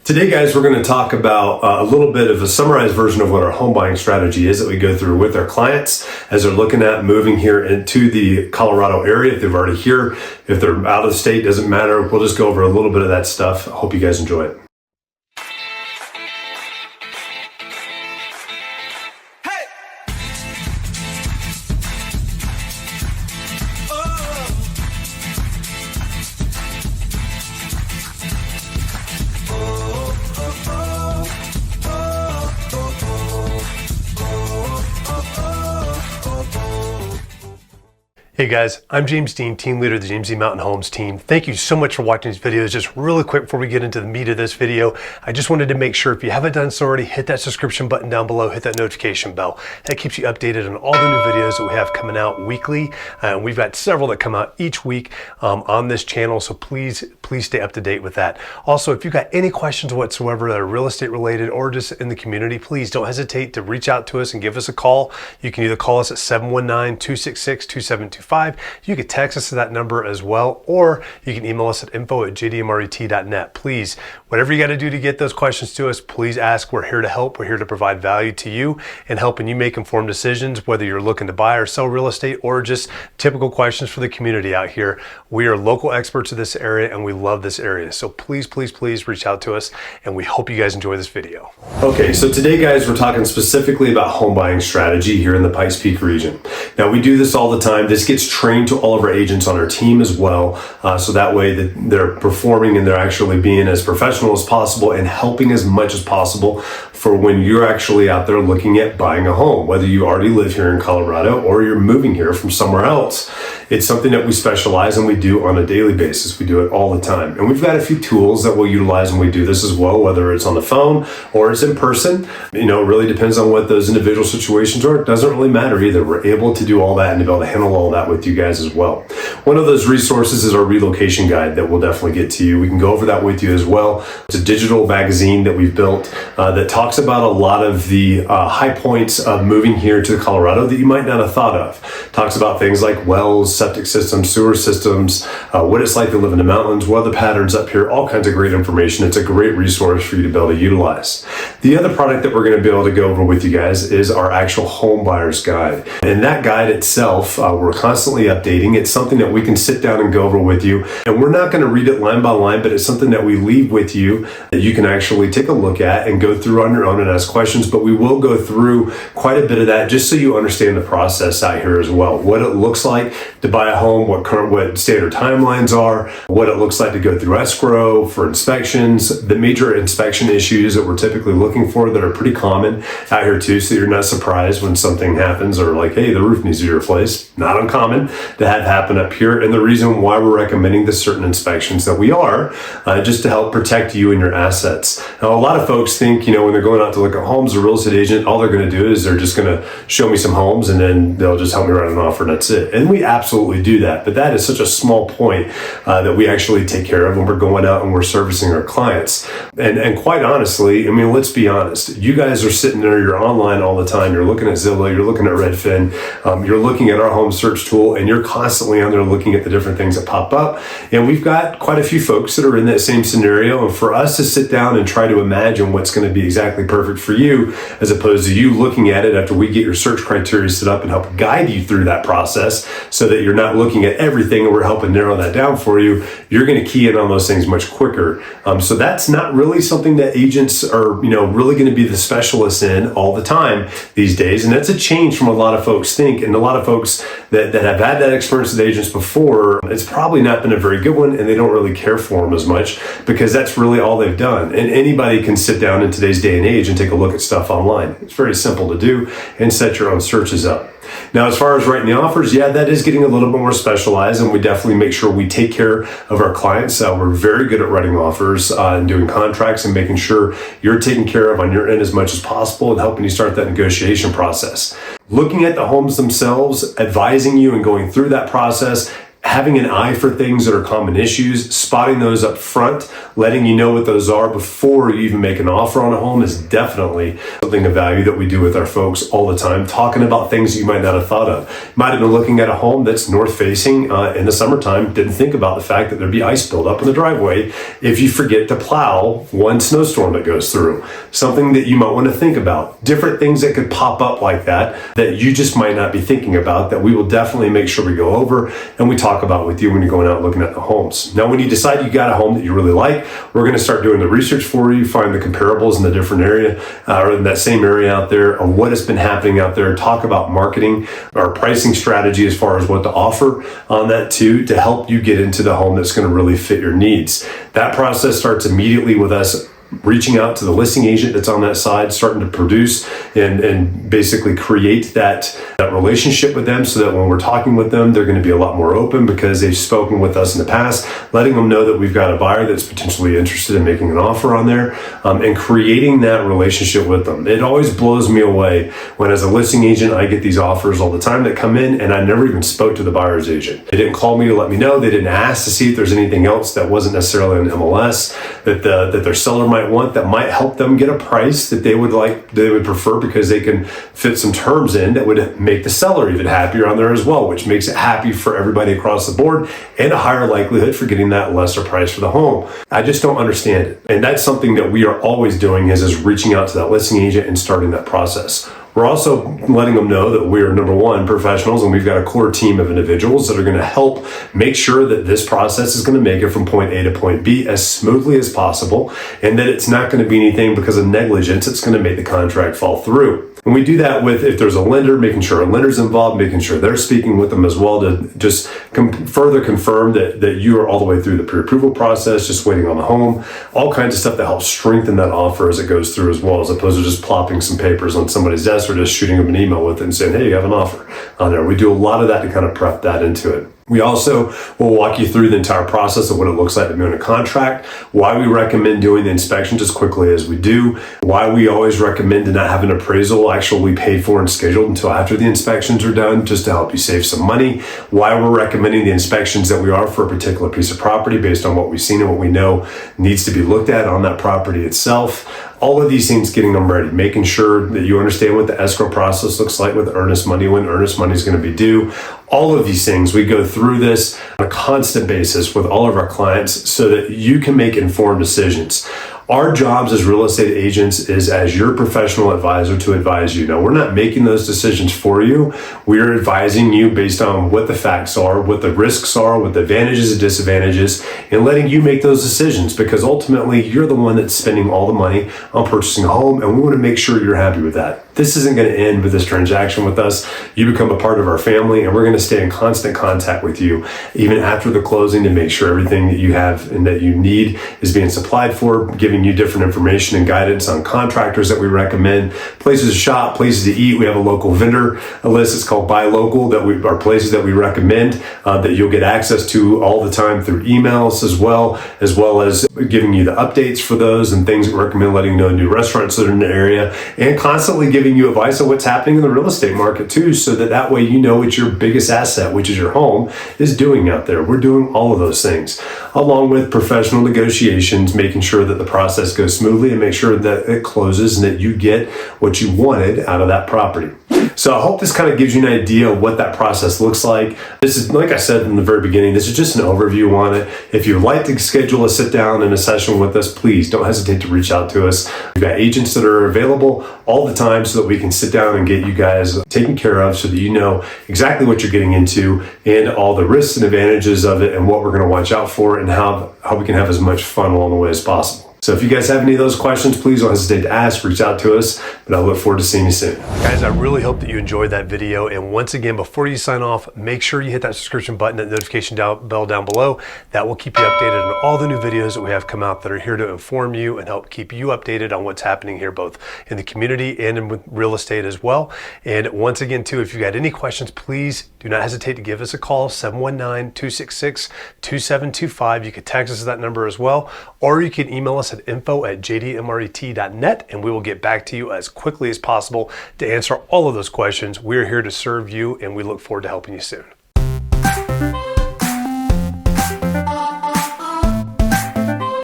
Today, guys, we're going to talk about a little bit of a summarized version of what our home buying strategy is that we go through with our clients as they're looking at moving here into the Colorado area. If they're already here, if they're out of the state, doesn't matter. We'll just go over a little bit of that stuff. I hope you guys enjoy it. Hey guys, I'm James Dean, team leader of the James Dean Mountain Homes team. Thank you so much for watching these videos. Just really quick before we get into the meat of this video, I just wanted to make sure if you haven't done so already, hit that subscription button down below, hit that notification bell. That keeps you updated on all the new videos that we have coming out weekly. We've got several that come out each week on this channel, so please stay up to date with that. Also, if you've got any questions whatsoever that are real estate related or just in the community, please don't hesitate to reach out to us and give us a call. You can either call us at 719-266-2725. You can text us to that number as well, or you can email us at info@jdmret.net. Please, whatever you got to do to get those questions to us, please ask. We're here to help. We're here to provide value to you and helping you make informed decisions, whether you're looking to buy or sell real estate or just typical questions for the community out here. We are local experts of this area and we love this area. So please reach out to us, and we hope you guys enjoy this video. Okay, so today, guys, we're talking specifically about home buying strategy here in the Pikes Peak region. Now, we do this all the time. This gets trained to all of our agents on our team as well, so that way that they're performing and they're actually being as professional as possible and helping as much as possible for when you're actually out there looking at buying a home, whether you already live here in Colorado or you're moving here from somewhere else. It's something that we specialize in. We do on a daily basis. We do it all the time. And we've got a few tools that we'll utilize when we do this as well, whether it's on the phone or it's in person. You know, it really depends on what those individual situations are. It doesn't really matter either. We're able to do all that and to be able to handle all that with you guys as well. One of those resources is our relocation guide that we'll definitely get to you. We can go over that with you as well. It's a digital magazine that we've built that talks about a lot of the high points of moving here to Colorado that you might not have thought of. Talks about things like wells, septic systems, sewer systems, what it's like to live in the mountains, weather patterns up here, all kinds of great information. It's a great resource for you to be able to utilize. The other product that we're going to be able to go over with you guys is our actual home buyer's guide. And that guide itself, we're constantly updating. It's something that we can sit down and go over with you. And we're not going to read it line by line, but it's something that we leave with you that you can actually take a look at and go through on your own and ask questions. But we will go through quite a bit of that just so you understand the process out here as well. What it looks like to buy a home, what standard timelines are, what it looks like to go through escrow for inspections, the major inspection issues that we're typically looking for that are pretty common out here too, so you're not surprised when something happens or like, hey, the roof needs to be replaced. Not uncommon to have happen up here, and the reason why we're recommending the certain inspections that we are, just to help protect you and your assets. Now, a lot of folks think, you know, when they're going out to look at homes, a real estate agent, all they're going to do is they're just going to show me some homes and then they'll just help me write an offer and that's it. And we absolutely do that, but that is such a small point that we actually take care of when we're going out and we're servicing our clients. And quite honestly, I mean, let's be honest. You guys are sitting there, you're online all the time. You're looking at Zillow, you're looking at Redfin, you're looking at our home search tool, and you're constantly on there looking at the different things that pop up. And we've got quite a few folks that are in that same scenario. And for us to sit down and try to imagine what's going to be exactly perfect for you, as opposed to you looking at it after we get your search criteria set up and help guide you through that process so that you're not looking at everything and we're helping narrow that down for you, you're going to key in on those things much quicker. So that's not really something that agents are, you know, really going to be the specialists in all the time these days. And that's a change from a lot of folks think. And a lot of folks that have had that experience with agents before, it's probably not been a very good one, and they don't really care for them as much because that's really all they've done. And anybody can sit down in today's day and age and take a look at stuff online. It's very simple to do and set your own searches up. Now, as far as writing the offers, yeah, that is getting a little bit more specialized, and we definitely make sure we take care of our clients. We're very good at writing offers and doing contracts and making sure you're taken care of on your end as much as possible and helping you start that negotiation process. Looking at the homes themselves, advising you and going through that process, having an eye for things that are common issues, spotting those up front, letting you know what those are before you even make an offer on a home is definitely something of value that we do with our folks all the time, talking about things that you might not have thought of. You might have been looking at a home that's north facing in the summertime, didn't think about the fact that there'd be ice buildup in the driveway if you forget to plow one snowstorm that goes through. Something that you might want to think about. Different things that could pop up like that you just might not be thinking about, that we will definitely make sure we go over and we talk about with you when you're going out looking at the homes. Now, when you decide you got a home that you really like, we're going to start doing the research for you, find the comparables in the different area or in that same area out there on what has been happening out there, talk about marketing, our pricing strategy as far as what to offer on that too, to help you get into the home that's going to really fit your needs. That process starts immediately with us reaching out to the listing agent that's on that side, starting to produce and basically create that relationship with them, so that when we're talking with them, they're going to be a lot more open because they've spoken with us in the past, letting them know that we've got a buyer that's potentially interested in making an offer on there, and creating that relationship with them. It always blows me away when, as a listing agent, I get these offers all the time that come in and I never even spoke to the buyer's agent. They didn't call me to let me know. They didn't ask to see if there's anything else that wasn't necessarily an MLS that their seller might want that might help them get a price that they would prefer, because they can fit some terms in that would make the seller even happier on there as well, which makes it happy for everybody across the board and a higher likelihood for getting that lesser price for the home. I just don't understand it. And that's something that we are always doing is reaching out to that listing agent and starting that process. We're also letting them know that we're, number one, professionals, and we've got a core team of individuals that are going to help make sure that this process is going to make it from point A to point B as smoothly as possible, and that it's not going to be anything because of negligence it's going to make the contract fall through. And we do that with, if there's a lender, making sure a lender's involved, making sure they're speaking with them as well to just further confirm that you are all the way through the pre-approval process, just waiting on the home, all kinds of stuff that helps strengthen that offer as it goes through as well, as opposed to just plopping some papers on somebody's desk or just shooting them an email with it and saying, hey, you have an offer on there. We do a lot of that to kind of prep that into it. We also will walk you through the entire process of what it looks like to be on a contract, why we recommend doing the inspections as quickly as we do, why we always recommend to not have an appraisal actually paid for and scheduled until after the inspections are done, just to help you save some money, why we're recommending the inspections that we are for a particular piece of property based on what we've seen and what we know needs to be looked at on that property itself. All of these things, getting them ready, making sure that you understand what the escrow process looks like with earnest money, when earnest money is going to be due. All of these things, we go through this on a constant basis with all of our clients so that you can make informed decisions. Our jobs as real estate agents is as your professional advisor to advise you. Now, we're not making those decisions for you. We're advising you based on what the facts are, what the risks are, what the advantages and disadvantages, and letting you make those decisions, because ultimately you're the one that's spending all the money on purchasing a home, and we want to make sure you're happy with that. This isn't going to end with this transaction with us. You become a part of our family, and we're going to stay in constant contact with you even after the closing to make sure everything that you have and that you need is being supplied for, giving you different information and guidance on contractors that we recommend, places to shop, places to eat. We have a local vendor list. It's called Buy Local, that are places that we recommend that you'll get access to all the time through emails as well as giving you the updates for those and things that we recommend, letting you know new restaurants that are in the area, and constantly giving you advice on what's happening in the real estate market too, so that way you know what your biggest asset, which is your home, is doing out there. We're doing all of those things, along with professional negotiations, making sure that the process goes smoothly and make sure that it closes and that you get what you wanted out of that property. So I hope this kind of gives you an idea of what that process looks like. This is, like I said in the very beginning, this is just an overview on it. If you'd like to schedule a sit down and a session with us, please don't hesitate to reach out to us. We've got agents that are available all the time so that we can sit down and get you guys taken care of, so that you know exactly what you're getting into and all the risks and advantages of it, and what we're going to watch out for, and how we can have as much fun along the way as possible. So if you guys have any of those questions, please don't hesitate to ask, reach out to us, but I look forward to seeing you soon. Guys, I really hope that you enjoyed that video. And once again, before you sign off, make sure you hit that subscription button, that notification bell down below. That will keep you updated on all the new videos that we have come out that are here to inform you and help keep you updated on what's happening here, both in the community and in real estate as well. And once again, too, if you've got any questions, please do not hesitate to give us a call, 719-266-2725. You can text us at that number as well, or you can email us at info@jdmret.net, and we will get back to you as quickly as possible to answer all of those questions. We're here to serve you, and we look forward to helping you soon.